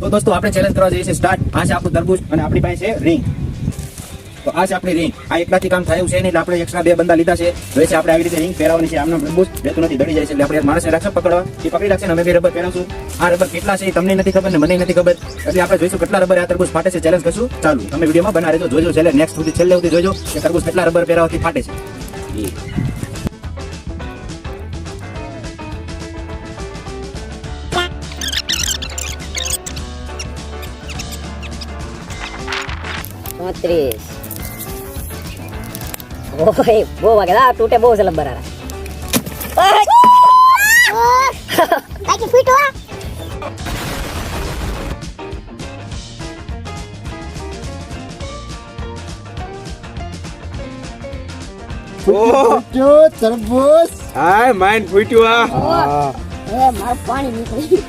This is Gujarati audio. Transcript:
તો દોસ્તો આપણે ચેલેન્જ કરવા જઈએ છીએ સ્ટાર્ટ. આ છે આપણું તરબૂચ અને આપણી પાસે છે રિંગ. તો આ છે આપણી રિંગ. આ એકલાથી કામ થાય એવું છે નહીં એટલે આપણે એક્સ્ટ્રા 2 બંદા લીધા છે. હવે છે આપણે આવી રીતે રિંગ પહેરાવવાની છે. આમનો તરબૂચ રહેતું નથી, દડી જાય છે એટલે આપણે માણસને રાખશે પકડવા, એ પકડી રાખશે ને અમે 2 રબર પહેરાવશું. આ રબર કેટલા છે એ તમને નથી ખબર ને મને નથી ખબર, એટલે આપણે જોઈશું કેટલા રબર આ તરબૂચ ફાટે છે. ચેલેન્જ કરશું. ચાલુ તમે વિડીયોમાં બના રહેજો, જોજો છેલ્લે નેક્સ્ટ સુધી છેલ્લે સુધી જોજો કે તરબૂચ કેટલા રબર પહેરાવવાથી ફાટે છે. ઓય બહુ વાગે આ તૂટે બહુ છે લંબર આરા બાકી ફૂટો તરબૂચ હાય માઇન્ડ ફૂટ્યું આ મારું પાણી નીકળી